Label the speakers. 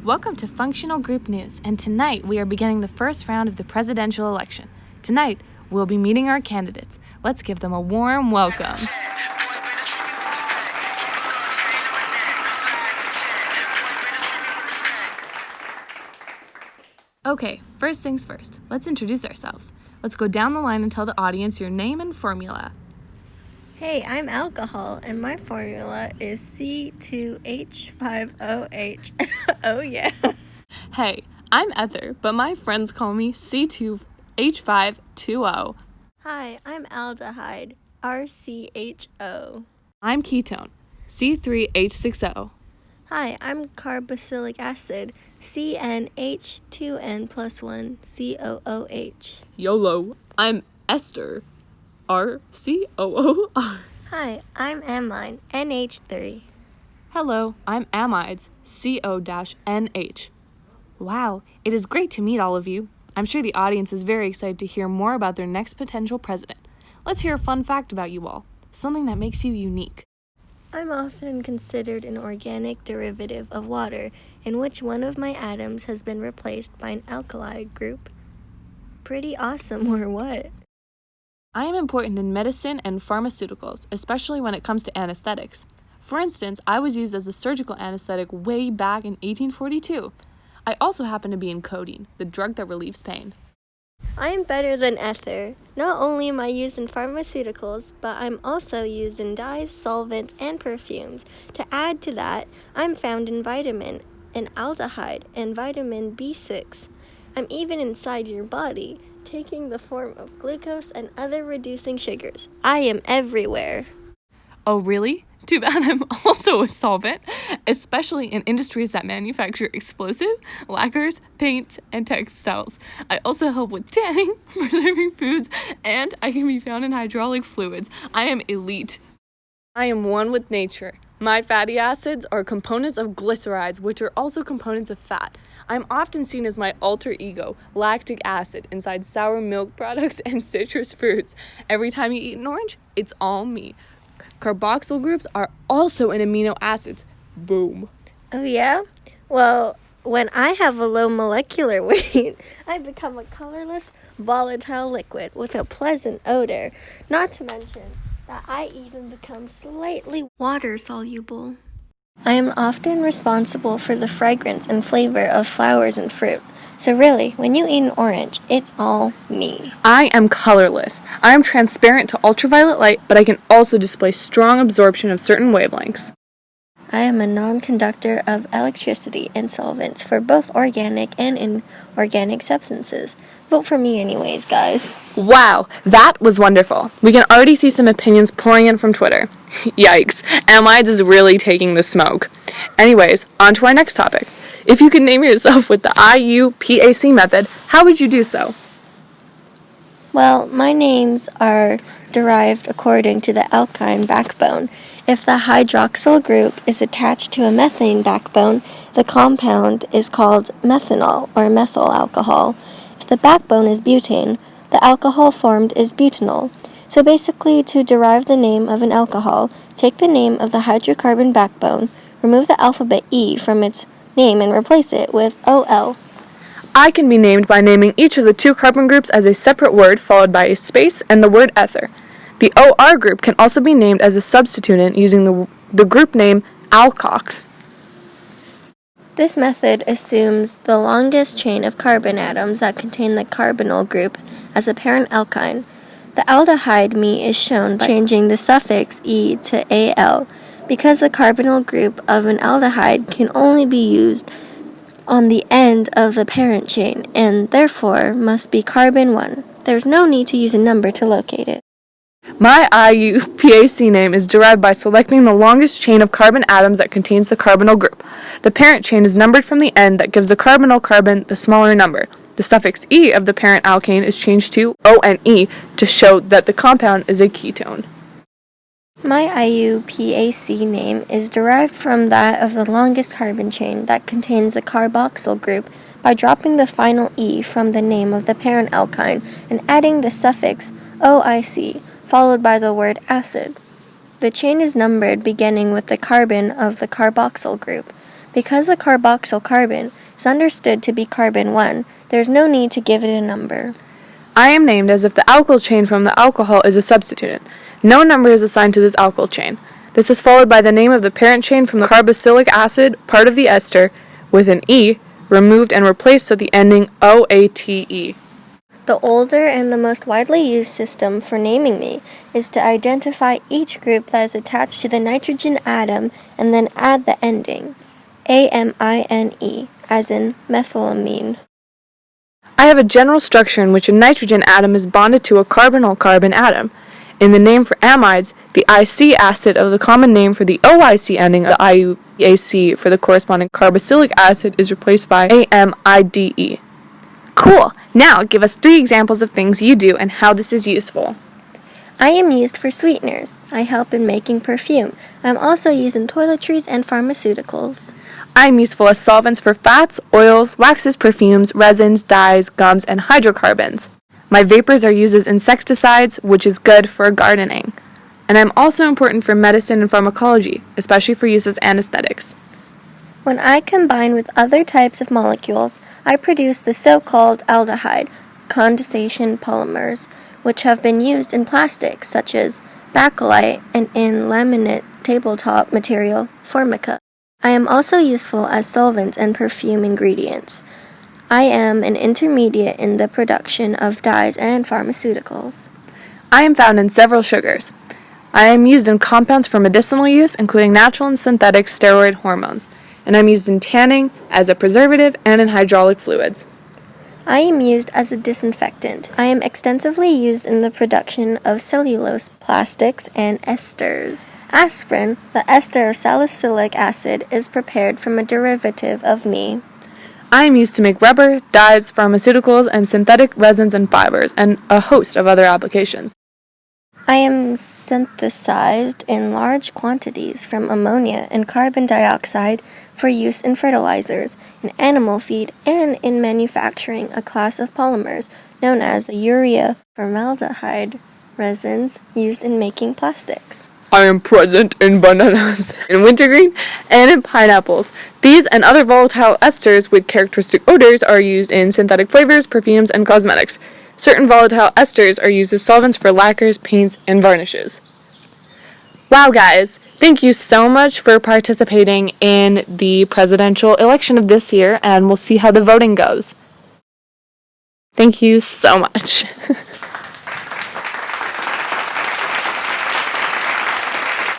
Speaker 1: Welcome to Functional Group News, and tonight we are beginning the first round of the presidential election. Tonight, we'll be meeting our candidates. Let's give them a warm welcome. Okay, first things first. Let's introduce ourselves. Let's go down the line and tell the audience your name and formula.
Speaker 2: Hey, I'm alcohol, and my formula is C2H5OH. Oh, yeah.
Speaker 1: Hey, I'm Ether, but my friends call me C2H520.
Speaker 2: Hi, I'm aldehyde, RCHO.
Speaker 1: I'm ketone, C3H60.
Speaker 2: Hi, I'm carboxylic acid, CnH2n plus 1, COOH.
Speaker 1: YOLO, I'm Esther, RCOOR.
Speaker 2: Hi, I'm amine, NH3.
Speaker 1: Hello, I'm amides, CO-NH. Wow, it is great to meet all of you. I'm sure the audience is very excited to hear more about their next potential president. Let's hear a fun fact about you all, something that makes you unique.
Speaker 2: I'm often considered an organic derivative of water, in which one of my atoms has been replaced by an alkali group. Pretty awesome, or what?
Speaker 1: I am important in medicine and pharmaceuticals, especially when it comes to anesthetics. For instance, I was used as a surgical anesthetic way back in 1842. I also happen to be in codeine, the drug that relieves pain.
Speaker 2: I am better than ether. Not only am I used in pharmaceuticals, but I'm also used in dyes, solvents, and perfumes. To add to that, I'm found in vitamin, and aldehyde, and vitamin B6. I'm even inside your body, taking the form of glucose and other reducing sugars. I am everywhere.
Speaker 1: Oh, really? Too bad I'm also a solvent, especially in industries that manufacture explosive, lacquers, paints, and textiles. I also help with tanning, preserving foods, and I can be found in hydraulic fluids. I am elite. I am one with nature. My fatty acids are components of glycerides, which are also components of fat. I'm often seen as my alter ego, lactic acid, inside sour milk products and citrus fruits. Every time you eat an orange, it's all me. Carboxyl groups are also in amino acids. Boom.
Speaker 2: Oh, yeah? Well, when I have a low molecular weight, I become a colorless, volatile liquid with a pleasant odor. Not to mention that I even become slightly water-soluble. I am often responsible for the fragrance and flavor of flowers and fruit. So really, when you eat an orange, it's all me.
Speaker 1: I am colorless. I am transparent to ultraviolet light, but I can also display strong absorption of certain wavelengths.
Speaker 2: I am a non-conductor of electricity and solvents for both organic and inorganic substances. Vote for me anyways, guys.
Speaker 1: Wow, that was wonderful. We can already see some opinions pouring in from Twitter. Yikes, amides is really taking the smoke. Anyways, on to our next topic. If you could name yourself with the IUPAC method, how would you do so?
Speaker 2: Well, my names are derived according to the alkyne backbone. If the hydroxyl group is attached to a methane backbone, the compound is called methanol or methyl alcohol. If the backbone is butane, the alcohol formed is butanol. So basically, to derive the name of an alcohol, take the name of the hydrocarbon backbone, remove the alphabet E from its name and replace it with OL.
Speaker 1: I can be named by naming each of the two carbon groups as a separate word followed by a space and the word ether. The OR group can also be named as a substituent using the group name alkox.
Speaker 2: This method assumes the longest chain of carbon atoms that contain the carbonyl group as a parent alkyne. The aldehyde me is shown by changing the suffix E to AL, because the carbonyl group of an aldehyde can only be used on the end of the parent chain, and therefore must be carbon 1. There's no need to use a number to locate it.
Speaker 1: My IUPAC name is derived by selecting the longest chain of carbon atoms that contains the carbonyl group. The parent chain is numbered from the end that gives the carbonyl carbon the smaller number. The suffix E of the parent alkane is changed to ONE to show that the compound is a ketone.
Speaker 2: My IUPAC name is derived from that of the longest carbon chain that contains the carboxyl group by dropping the final E from the name of the parent alkyne and adding the suffix OIC, followed by the word acid. The chain is numbered beginning with the carbon of the carboxyl group. Because a carboxyl carbon is understood to be carbon 1, there's no need to give it a number.
Speaker 1: I am named as if the alkyl chain from the alcohol is a substituent. No number is assigned to this alkyl chain. This is followed by the name of the parent chain from the carboxylic acid, part of the ester, with an E, removed and replaced with the ending OATE.
Speaker 2: The older and the most widely used system for naming me is to identify each group that is attached to the nitrogen atom and then add the ending, AMINE, as in methylamine.
Speaker 1: I have a general structure in which a nitrogen atom is bonded to a carbonyl-carbon atom. In the name for amides, the IC acid of the common name for the OIC ending of the IUAC for the corresponding carboxylic acid is replaced by AMIDE. Cool! Now give us 3 examples of things you do and how this is useful.
Speaker 2: I am used for sweeteners. I help in making perfume. I'm also used in toiletries and pharmaceuticals.
Speaker 1: I am useful as solvents for fats, oils, waxes, perfumes, resins, dyes, gums, and hydrocarbons. My vapors are used as insecticides, which is good for gardening. And I'm also important for medicine and pharmacology, especially for use as anesthetics.
Speaker 2: When I combine with other types of molecules, I produce the so-called aldehyde condensation polymers, which have been used in plastics such as bakelite and in laminate tabletop material Formica. I am also useful as solvents and perfume ingredients. I am an intermediate in the production of dyes and pharmaceuticals.
Speaker 1: I am found in several sugars. I am used in compounds for medicinal use, including natural and synthetic steroid hormones, and I'm used in tanning, as a preservative, and in hydraulic fluids.
Speaker 2: I am used as a disinfectant. I am extensively used in the production of cellulose, plastics, and esters. Aspirin, the ester of salicylic acid, is prepared from a derivative of me.
Speaker 1: I am used to make rubber, dyes, pharmaceuticals, and synthetic resins and fibers, and a host of other applications.
Speaker 2: I am synthesized in large quantities from ammonia and carbon dioxide for use in fertilizers, in animal feed, and in manufacturing a class of polymers known as the urea formaldehyde resins used in making plastics.
Speaker 1: I am present in bananas, in wintergreen, and in pineapples. These and other volatile esters with characteristic odors are used in synthetic flavors, perfumes, and cosmetics. Certain volatile esters are used as solvents for lacquers, paints, and varnishes. Wow, guys! Thank you so much for participating in the presidential election of this year, and we'll see how the voting goes. Thank you so much.